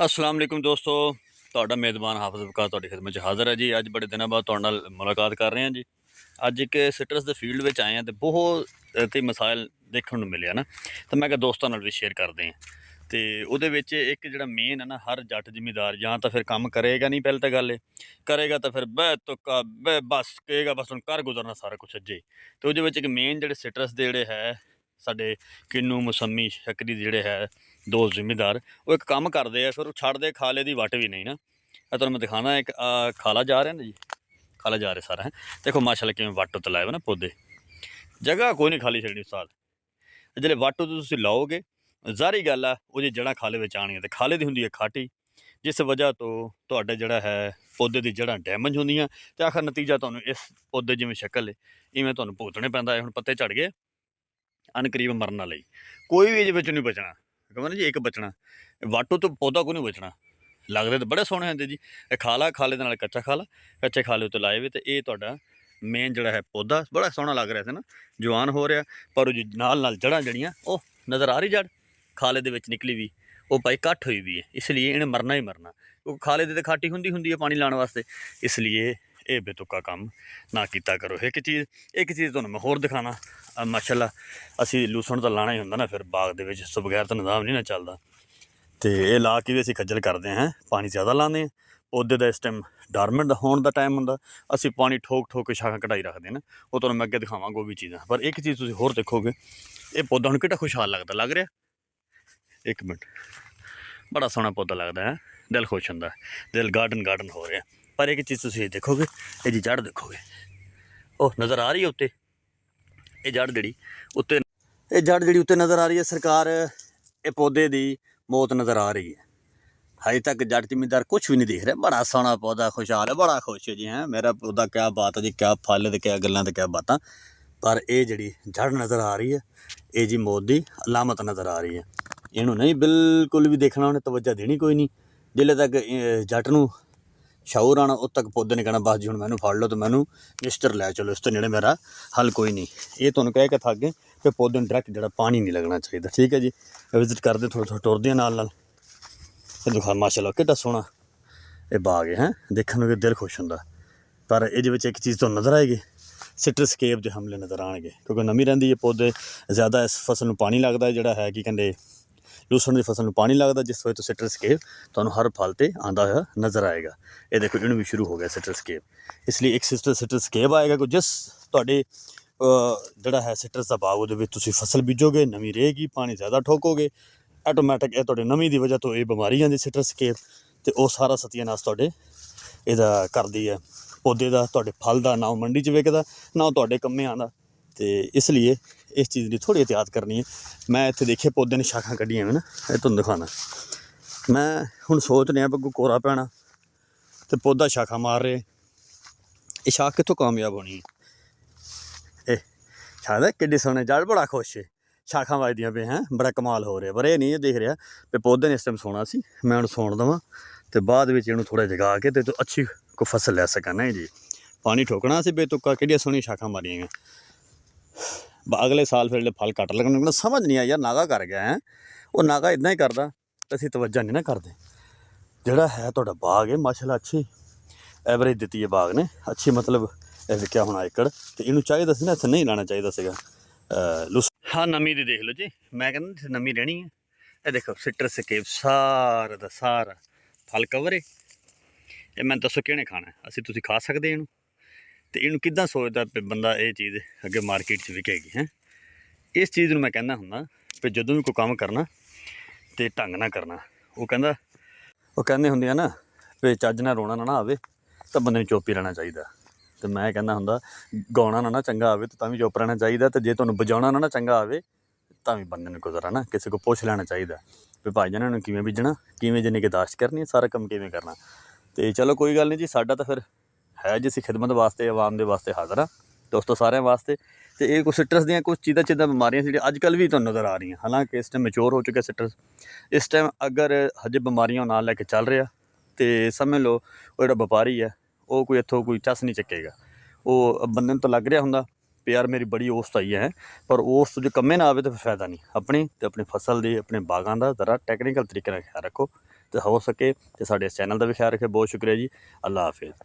अस्सलाम वालेकुम दोस्तों, ਤੁਹਾਡਾ ਮੇਜ਼ਬਾਨ ਹਾਫਿਜ਼ ਵਕਾਰ ਤੁਹਾਡੀ ਖਿਦਮਤ 'ਚ ਹਾਜ਼ਰ ਹੈ ਜੀ। ਅੱਜ ਬੜੇ ਦਿਨਾਂ ਬਾਅਦ ਤੁਹਾਡੇ ਨਾਲ ਮੁਲਾਕਾਤ ਕਰ ਰਹੇ ਹਾਂ ਜੀ। ਅੱਜ ਇੱਕ ਸਿਟਰਸ ਦੇ ਫੀਲਡ ਵਿੱਚ ਆਏ ਹਾਂ ਤੇ ਬਹੁਤ ਕਈ ਮਸਾਇਲ ਦੇਖਣ ਨੂੰ ਮਿਲਿਆ ਨਾ, ਤਾਂ ਮੈਂ ਕਿਹਾ ਦੋਸਤਾਂ ਨਾਲ ਵੀ ਸ਼ੇਅਰ ਕਰਦੇ ਹਾਂ। ਤੇ ਉਹਦੇ ਵਿੱਚ ਇੱਕ ਜਿਹੜਾ ਮੇਨ ਹੈ ਨਾ, ਹਰ ਜੱਟ ਜ਼ਿਮੀਦਾਰ ਜਾਂ ਤਾਂ ਫਿਰ ਕੰਮ ਕਰੇਗਾ ਨਹੀਂ, ਪਹਿਲਾਂ ਤਾਂ ਗੱਲ ਕਰੇਗਾ ਤਾਂ ਫਿਰ ਬਹਿ ਤੁੱਕਾ ਬਹਿ ਬਸ ਕਹੇਗਾ ਬਸ ਹੁਣ ਕਰ ਗੁਜ਼ਰਨਾ ਸਾਰਾ ਕੁਛ ਅੱਜੇ। ਤੇ ਉਹਦੇ ਵਿੱਚ ਇੱਕ ਮੇਨ ਜਿਹੜੇ ਸਿਟਰਸ ਦੇ ਜਿਹੜੇ ਹੈ ਸਾਡੇ ਕਿੰਨੂ ਮੌਸਮੀ ਸ਼ੱਕਰੀ ਜਿਹੜੇ ਹੈ ਦੋ ਜ਼ਿਮੀਦਾਰ, ਉਹ ਇੱਕ ਕੰਮ ਕਰਦੇ ਆ, ਫਿਰ ਉਹ ਛੱਡਦੇ ਖਾਲੇ ਦੀ ਵੱਟ ਵੀ ਨਹੀਂ ਨਾ। ਤੁਹਾਨੂੰ ਮੈਂ ਦਿਖਾਣਾ ਇੱਕ ਖਾਲਾ ਜਾ ਰਿਹਾ ਨਾ ਜੀ, ਖਾਲਾ ਜਾ ਰਿਹਾ ਸਾਰਾ ਹੈ। ਦੇਖੋ ਮਾਸ਼ਾਅੱਲਾ ਕਿਵੇਂ ਵੱਟ ਉੱਤੇ ਲਾਏ ਵੇ ਨਾ ਪੌਦੇ, ਜਗ੍ਹਾ ਕੋਈ ਨਹੀਂ ਖਾਲੀ ਛੱਡਣੀ ਉਸਤਾਦ। ਜਿਹੜੇ ਵੱਟ ਉੱਤੇ ਤੁਸੀਂ ਲਾਓਗੇ, ਜ਼ਾਹਰੀ ਗੱਲ ਆ ਉਹ ਜੀ ਜੜ੍ਹਾਂ ਖਾਲੇ ਵਿੱਚ ਆਉਣੀਆਂ, ਅਤੇ ਖਾਲੇ ਦੀ ਹੁੰਦੀ ਹੈ ਖਾਟੀ, ਜਿਸ ਵਜ੍ਹਾ ਤੋਂ ਤੁਹਾਡਾ ਜਿਹੜਾ ਹੈ ਪੌਦੇ ਦੀ ਜੜ੍ਹਾਂ ਡੈਮੇਜ ਹੁੰਦੀਆਂ, ਅਤੇ ਆਖਰ ਨਤੀਜਾ ਤੁਹਾਨੂੰ ਇਸ ਪੌਦੇ ਜਿਵੇਂ ਸ਼ਕਲ ਹੈ ਇਵੇਂ ਤੁਹਾਨੂੰ ਭੁਗਤਣੇ ਪੈਂਦਾ ਹੈ। ਹੁਣ ਪੱਤੇ ਝੜ ਗਏ ਅਨਕਰੀਬ ਮਰਨ ਵਾਲੇ, ਕੋਈ ਵੀ ਇਹਦੇ ਵਿੱਚ ਨਹੀਂ ਬਚਣਾ, ਕਹਿੰਦਾ ਨਾ ਜੀ ਇੱਕ ਬਚਣਾ, ਵਾਟੋ ਤੋਂ ਪੌਦਾ ਕੋਈ ਨਹੀਂ ਬਚਣਾ। ਲੱਗਦੇ ਤਾਂ ਬੜੇ ਸੋਹਣੇ ਹੁੰਦੇ ਜੀ, ਇਹ ਖਾਲਾ, ਖਾਲੇ ਦੇ ਨਾਲ ਕੱਚਾ ਖਾਲਾ, ਕੱਚੇ ਖਾਲੇ ਉੱਤੇ ਲਾਏ ਵੇ, ਅਤੇ ਇਹ ਤੁਹਾਡਾ ਮੇਨ ਜਿਹੜਾ ਹੈ ਪੌਦਾ ਬੜਾ ਸੋਹਣਾ ਲੱਗ ਰਿਹਾ ਸੀ ਨਾ, ਜਵਾਨ ਹੋ ਰਿਹਾ, ਪਰ ਉਹ ਨਾਲ ਨਾਲ ਜੜ੍ਹਾਂ ਜਿਹੜੀਆਂ ਉਹ ਨਜ਼ਰ ਆ ਰਹੀ, ਜੜ ਖਾਲੇ ਦੇ ਵਿੱਚ ਨਿਕਲੀ ਵੀ ਉਹ ਭਾਈ ਕੱਟ ਹੋਈ ਵੀ ਹੈ, ਇਸ ਲਈ ਇਹਨੇ ਮਰਨਾ ਹੀ ਮਰਨਾ, ਕਿਉਂਕਿ ਖਾਲੇ ਦੀ ਤਾਂ ਖਾਟੀ ਹੁੰਦੀ ਹੈ ਪਾਣੀ ਲਾਉਣ ਵਾਸਤੇ। ਇਸ ਲਈ ਇਹ ਬੇਤੁਕਾ ਕੰਮ ਨਾ ਕੀਤਾ ਕਰੋ। ਇੱਕ ਚੀਜ਼ ਤੁਹਾਨੂੰ ਮੈਂ ਹੋਰ ਦਿਖਾਣਾ, ਮਾਸ਼ਾਅੱਲਾ ਅਸੀਂ ਲੂਸਣ ਤਾਂ ਲਾਣਾ ਹੀ ਹੁੰਦਾ ਨਾ, ਫਿਰ ਬਾਗ ਦੇ ਵਿੱਚ ਇਸ ਤੋਂ ਬਗੈਰ ਤਾਂ ਨਿਜ਼ਾਮ ਨਹੀਂ ਨਾ ਚੱਲਦਾ। ਅਤੇ ਇਹ ਲਾ ਕੇ ਵੀ ਅਸੀਂ ਖੱਜਲ ਕਰਦੇ ਹਾਂ, ਪਾਣੀ ਜ਼ਿਆਦਾ ਲਾਉਂਦੇ ਹਾਂ। ਪੌਦੇ ਦਾ ਇਸ ਟਾਈਮ ਡਾਰਮੈਂਟ ਹੋਣ ਦਾ ਟਾਈਮ ਹੁੰਦਾ, ਅਸੀਂ ਪਾਣੀ ਠੋਕ ਕੇ ਸ਼ਾਖਾਂ ਕਢਾਈ ਰੱਖਦੇ ਹਾਂ ਨਾ, ਉਹ ਤੁਹਾਨੂੰ ਮੈਂ ਅੱਗੇ ਦਿਖਾਵਾਂਗਾ ਉਹ ਵੀ ਚੀਜ਼ਾਂ। ਪਰ ਇੱਕ ਚੀਜ਼ ਤੁਸੀਂ ਹੋਰ ਦੇਖੋਗੇ, ਇਹ ਪੌਦਾ ਹੁਣ ਕਿੱਡਾ ਖੁਸ਼ਹਾਲ ਲੱਗਦਾ, ਲੱਗ ਰਿਹਾ ਇੱਕ ਮਿੰਟ, ਬੜਾ ਸੋਹਣਾ ਪੌਦਾ ਲੱਗਦਾ ਹੈ, ਦਿਲ ਖੁਸ਼ ਹੁੰਦਾ, ਦਿਲ ਗਾਰਡਨ ਹੋ ਰਿਹਾ। ਪਰ ਇੱਕ ਚੀਜ਼ ਤੁਸੀਂ ਦੇਖੋਗੇ, ਇਹਦੀ ਜੜ੍ਹ ਦੇਖੋਗੇ, ਉਹ ਨਜ਼ਰ ਆ ਰਹੀ ਹੈ ਉੱਤੇ, ਇਹ ਜੜ੍ਹ ਜਿਹੜੀ ਉੱਤੇ ਨਜ਼ਰ ਆ ਰਹੀ ਹੈ। ਸਰਕਾਰ ਇਹ ਪੌਦੇ ਦੀ ਮੌਤ ਨਜ਼ਰ ਆ ਰਹੀ ਹੈ, ਹਜੇ ਤੱਕ ਜੱਟ ਜ਼ਿਮੀਦਾਰ ਕੁਛ ਵੀ ਨਹੀਂ ਦੇਖ ਰਿਹਾ। ਬੜਾ ਸੋਹਣਾ ਪੌਦਾ, ਖੁਸ਼ਹਾਲ ਹੈ, ਬੜਾ ਖੁਸ਼ ਹੈ ਜੀ, ਹੈ ਮੇਰਾ ਪੌਦਾ, ਕਿਆ ਬਾਤ ਹੈ ਜੀ, ਕਿਆ ਫਲ ਅਤੇ ਕਿਆ ਗੱਲਾਂ ਅਤੇ ਕਿਆ ਬਾਤਾਂ। ਪਰ ਇਹ ਜਿਹੜੀ ਜੜ੍ਹ ਨਜ਼ਰ ਆ ਰਹੀ ਹੈ, ਇਹ ਜੀ ਮੌਤ ਦੀ ਅਲਾਮਤ ਨਜ਼ਰ ਆ ਰਹੀ ਹੈ। ਇਹਨੂੰ ਨਹੀਂ ਬਿਲਕੁਲ ਵੀ ਦੇਖਣਾ, ਉਹਨੇ ਤਵੱਜਾ ਦੇਣੀ ਕੋਈ ਨਹੀਂ। ਜਿੱਲੇ ਤੱਕ ਜੱਟ ਨੂੰ ਸ਼ਾਊਰ ਆਉਣਾ, ਉਦੋਂ ਤੱਕ ਪੌਦੇ ਨੇ ਕਹਿਣਾ ਬਸ ਜੀ ਹੁਣ ਮੈਨੂੰ ਫੜ ਲਓ ਅਤੇ ਮੈਨੂੰ ਨਿਸ਼ਚਰ ਲੈ ਚਲੋ, ਇਸ ਤੋਂ ਨੇੜੇ ਮੇਰਾ ਹੱਲ ਕੋਈ ਨਹੀਂ। ਇਹ ਤੁਹਾਨੂੰ ਕਹਿ ਕੇ ਥੱਕ ਗਏ ਕਿ ਪੌਦੇ ਨੂੰ ਡਾਇਰੈਕਟ ਜਿਹੜਾ ਪਾਣੀ ਨਹੀਂ ਲੱਗਣਾ ਚਾਹੀਦਾ, ਠੀਕ ਹੈ ਜੀ। ਵਿਜ਼ਿਟ ਕਰਦੇ ਥੋੜ੍ਹਾ ਟੁਰਦੇ ਹਾਂ ਨਾਲ ਇਹ ਦਿਖਾ, ਮਾਸ਼ਾਅੱਲਾ ਕਿੱਡਾ ਸੋਹਣਾ ਇਹ ਬਾਗ ਹੈ, ਦੇਖਣ ਨੂੰ ਵੀ ਦਿਲ ਖੁਸ਼ ਹੁੰਦਾ। ਪਰ ਇਹਦੇ ਵਿੱਚ ਇੱਕ ਚੀਜ਼ ਤੁਹਾਨੂੰ ਨਜ਼ਰ ਆਏਗੀ, ਸਿਟਰਸਕੇਪ ਦੇ ਹਮਲੇ ਨਜ਼ਰ ਆਉਣਗੇ, ਕਿਉਂਕਿ ਨਵੀਂ ਰਹਿੰਦੀ ਹੈ, ਪੌਦੇ ਜ਼ਿਆਦਾ ਇਸ ਫਸਲ ਨੂੰ ਪਾਣੀ ਲੱਗਦਾ, ਜਿਹੜਾ ਹੈ ਕੀ ਕਹਿੰਦੇ ਲੂਸਣ ਦੀ ਫਸਲ ਨੂੰ ਪਾਣੀ ਲੱਗਦਾ, ਜਿਸ ਵਜ੍ਹਾ ਤੋਂ ਸਿਟਰਸਕੇਪ ਤੁਹਾਨੂੰ ਹਰ ਫਲ 'ਤੇ ਆਉਂਦਾ ਹੋਇਆ ਨਜ਼ਰ ਆਏਗਾ। ਇਹ ਦੇਖੋ ਇਹਨੂੰ ਵੀ ਸ਼ੁਰੂ ਹੋ ਗਿਆ ਸਿਟਰਸਕੇਪ, ਇਸ ਲਈ ਇੱਕ ਸਿਟਰਸਕੇਪ ਆਏਗਾ ਕਿ ਜਿਸ ਤੁਹਾਡੇ ਜਿਹੜਾ ਹੈ ਸਿਟਰਸ ਦਾ ਬਾਗ, ਉਹਦੇ ਵਿੱਚ ਤੁਸੀਂ ਫਸਲ ਬੀਜੋਗੇ, ਨਵੀਂ ਰਹੇਗੀ, ਪਾਣੀ ਜ਼ਿਆਦਾ ਠੋਕੋਗੇ, ਆਟੋਮੈਟਿਕ ਇਹ ਤੁਹਾਡੇ ਨਵੀਂ ਦੀ ਵਜ੍ਹਾ ਤੋਂ ਇਹ ਬਿਮਾਰੀ ਜਾਂਦੀ ਸਿਟਰਸਕੇਪ, ਅਤੇ ਉਹ ਸਾਰਾ ਸਤਿਆਨਾਸ਼ ਤੁਹਾਡੇ ਇਹਦਾ ਕਰਦੀ ਹੈ, ਪੌਦੇ ਦਾ, ਤੁਹਾਡੇ ਫਲ ਦਾ, ਨਾ ਉਹ ਮੰਡੀ 'ਚ ਵਿਕਦਾ, ਨਾ ਉਹ ਤੁਹਾਡੇ ਕੰਮੇ ਆਉਂਦਾ। ਅਤੇ ਇਸ ਲਈ ਇਸ ਚੀਜ਼ ਦੀ ਥੋੜ੍ਹੀ ਇਹਤਿਆਤ ਕਰਨੀ ਹੈ। ਮੈਂ ਇੱਥੇ ਦੇਖੇ ਪੌਦੇ ਨੇ ਸ਼ਾਖਾਂ ਕੱਢੀਆਂ ਨੇ ਨਾ, ਇਹ ਤੁਹਾਨੂੰ ਦਿਖਾਉਣਾ। ਮੈਂ ਹੁਣ ਸੋਚ ਰਿਹਾ ਅੱਗੋਂ ਕੋਰਾ ਪੈਣਾ ਅਤੇ ਪੌਦਾ ਸ਼ਾਖਾ ਮਾਰ ਰਿਹਾ, ਇਹ ਸ਼ਾਖ ਕਿੱਥੋਂ ਕਾਮਯਾਬ ਹੋਣੀ ਹੈ। ਇਹ ਸ਼ਾਇਦ ਕਿੱਡੇ ਸੋਹਣੇ ਜੜ, ਬੜਾ ਖੁਸ਼ ਹੈ, ਸ਼ਾਖਾਂ ਵੱਜਦੀਆਂ ਪਏ, ਬੜਾ ਕਮਾਲ ਹੋ ਰਿਹਾ। ਪਰ ਇਹ ਨਹੀਂ ਇਹ ਦੇਖ ਰਿਹਾ ਵੀ ਪੌਦੇ ਨੇ ਇਸ ਟਾਈਮ ਸੋਣਾ ਸੀ, ਮੈਂ ਉਹਨੂੰ ਸੌਣ ਦੇਵਾਂ ਅਤੇ ਬਾਅਦ ਵਿੱਚ ਇਹਨੂੰ ਥੋੜ੍ਹਾ ਜਗਾ ਕੇ ਅਤੇ ਅੱਛੀ ਕੋਈ ਫਸਲ ਲੈ ਸਕਾਂ। ਨਹੀਂ ਜੀ ਪਾਣੀ ਠੋਕਣਾ ਸੀ ਬੇਤੁੱਕਾ, ਕਿਹੜੀਆਂ ਸੋਹਣੀਆਂ ਸ਼ਾਖਾਂ ਮਾਰੀਆਂ। ਅਗਲੇ ਸਾਲ ਫਿਰ ਜਿਹੜੇ ਫਲ ਘੱਟ ਲੱਗਣ, ਸਮਝ ਨਹੀਂ ਆਈ ਯਾਰ, ਨਾਗਾ ਕਰ ਗਿਆ ਹੈ। ਉਹ ਨਾਗਾ ਇੱਦਾਂ ਹੀ ਕਰਦਾ, ਅਸੀਂ ਤਵੱਜਾ ਨਹੀਂ ਨਾ ਕਰਦੇ। ਜਿਹੜਾ ਹੈ ਤੁਹਾਡਾ ਬਾਗ ਹੈ, ਮਾਸ਼ਾਅੱਲਾ ਅੱਛੀ ਐਵਰੇਜ ਦਿੱਤੀ ਹੈ ਬਾਗ ਨੇ, ਅੱਛੀ ਮਤਲਬ ਇਹ ਵਿਕਿਆ ਹੋਣਾ ਏਕੜ, ਅਤੇ ਇਹਨੂੰ ਚਾਹੀਦਾ ਸੀ ਨਾ ਇੱਥੇ ਨਹੀਂ ਲਾਉਣਾ ਚਾਹੀਦਾ ਸੀਗਾ। ਹਾਂ ਨਮੀ ਦੀ ਦੇਖ ਲਓ ਜੀ, ਮੈਂ ਕਹਿੰਦਾ ਇੱਥੇ ਨਮੀ ਰਹਿਣੀ ਹੈ। ਇਹ ਦੇਖੋ ਸਿਟਰਸਕੇਪ ਸਾਰਾ ਦਾ ਸਾਰਾ ਫਲ ਕਵਰ ਹੈ। ਇਹ ਮੈਨੂੰ ਦੱਸੋ ਕਿਹਨੇ ਖਾਣਾ, ਅਸੀਂ ਤੁਸੀਂ ਖਾ ਸਕਦੇ ਇਹਨੂੰ? ਅਤੇ ਇਹਨੂੰ ਕਿੱਦਾਂ ਸੋਚਦਾ ਵੀ ਬੰਦਾ ਇਹ ਚੀਜ਼ ਅੱਗੇ ਮਾਰਕੀਟ 'ਚ ਵਿਕੇਗੀ ਹੈ। ਇਸ ਚੀਜ਼ ਨੂੰ ਮੈਂ ਕਹਿੰਦਾ ਹੁੰਦਾ ਵੀ ਜਦੋਂ ਵੀ ਕੋਈ ਕੰਮ ਕਰਨਾ ਅਤੇ ਢੰਗ ਨਾਲ ਕਰਨਾ। ਉਹ ਕਹਿੰਦੇ ਹੁੰਦੇ ਆ ਨਾ ਵੀ ਚੱਜ ਨਾਲ ਰੋਣਾ ਨਾ ਆਵੇ ਤਾਂ ਬੰਦੇ ਨੂੰ ਚੁੱਪ ਹੀ ਰਹਿਣਾ ਚਾਹੀਦਾ। ਅਤੇ ਮੈਂ ਕਹਿੰਦਾ ਹੁੰਦਾ ਗਾਉਣਾ ਨਾ ਚੰਗਾ ਆਵੇ ਤਾਂ ਵੀ ਚੁੱਪ ਰਹਿਣਾ ਚਾਹੀਦਾ, ਅਤੇ ਜੇ ਤੁਹਾਨੂੰ ਵਜਾਉਣਾ ਨਾ ਚੰਗਾ ਆਵੇ ਤਾਂ ਵੀ ਬੰਦੇ ਨੂੰ ਗੁਜ਼ਾਰਾ ਨਾ ਕਿਸੇ ਕੋਲ ਪੁੱਛ ਲੈਣਾ ਚਾਹੀਦਾ ਵੀ ਭਾਈ ਜਾਨਾਂ ਨੂੰ ਕਿਵੇਂ ਬੀਜਣਾ, ਕਿਵੇਂ ਜੇ ਨਿਗਹਦਾਸ਼ਤ ਕਰਨੀ, ਸਾਰਾ ਕੰਮ ਕਿਵੇਂ ਕਰਨਾ। ਅਤੇ ਚਲੋ ਕੋਈ ਗੱਲ ਨਹੀਂ ਜੀ, ਸਾਡਾ ਤਾਂ ਫਿਰ ਹੈ ਜੀ, ਅਸੀਂ ਖਿਦਮਤ ਵਾਸਤੇ ਆਵਾਮ ਦੇ ਵਾਸਤੇ ਹਾਜ਼ਰ ਹਾਂ ਦੋਸਤੋ, ਸਾਰਿਆਂ ਵਾਸਤੇ। ਅਤੇ ਇਹ ਕੁਛ ਸਿਟਰਸ ਦੀਆਂ ਕੁਛ ਚੀਜ਼ਾਂ ਬਿਮਾਰੀਆਂ ਜਿਹੜੀਆਂ ਅੱਜ ਕੱਲ੍ਹ ਵੀ ਤੁਹਾਨੂੰ ਨਜ਼ਰ ਆ ਰਹੀਆਂ, ਹਾਲਾਂਕਿ ਇਸ ਟਾਈਮ ਮੈਚੋਰ ਹੋ ਚੁੱਕਿਆ ਸਿਟਰਸ। ਇਸ ਟਾਈਮ ਅਗਰ ਹਜੇ ਬਿਮਾਰੀਆਂ ਨਾਲ ਲੈ ਕੇ ਚੱਲ ਰਿਹਾ ਅਤੇ ਸਮਝ ਲਓ ਉਹ ਜਿਹੜਾ ਵਪਾਰੀ ਹੈ ਉਹ ਕੋਈ ਇੱਥੋਂ ਕੋਈ ਚੱਸ ਨਹੀਂ ਚੱਕੇਗਾ। ਉਹ ਬੰਦੇ ਨੂੰ ਤਾਂ ਲੱਗ ਰਿਹਾ ਹੁੰਦਾ ਵੀ ਯਾਰ ਮੇਰੀ ਬੜੀ ਔਸਤ ਆਈ ਹੈ, ਪਰ ਔਸਤ ਜੇ ਕੰਮੇ ਨਾ ਆਵੇ ਤਾਂ ਫਿਰ ਫਾਇਦਾ ਨਹੀਂ। ਆਪਣੀ ਅਤੇ ਆਪਣੀ ਫਸਲ ਦੀ, ਆਪਣੇ ਬਾਗਾਂ ਦਾ ਜ਼ਰਾ ਟੈਕਨੀਕਲ ਤਰੀਕੇ ਨਾਲ ਖਿਆਲ ਰੱਖੋ, ਹੋ ਸਕੇ ਤੇ ਸਾਡੇ ਇਸ ਚੈਨਲ ਦਾ ਵੀ ਖਿਆਲ ਰੱਖਿਓ। ਬਹੁਤ ਸ਼ੁਕਰੀਆ ਜੀ। ਅੱਲਾ ਹਾਫਿਜ਼।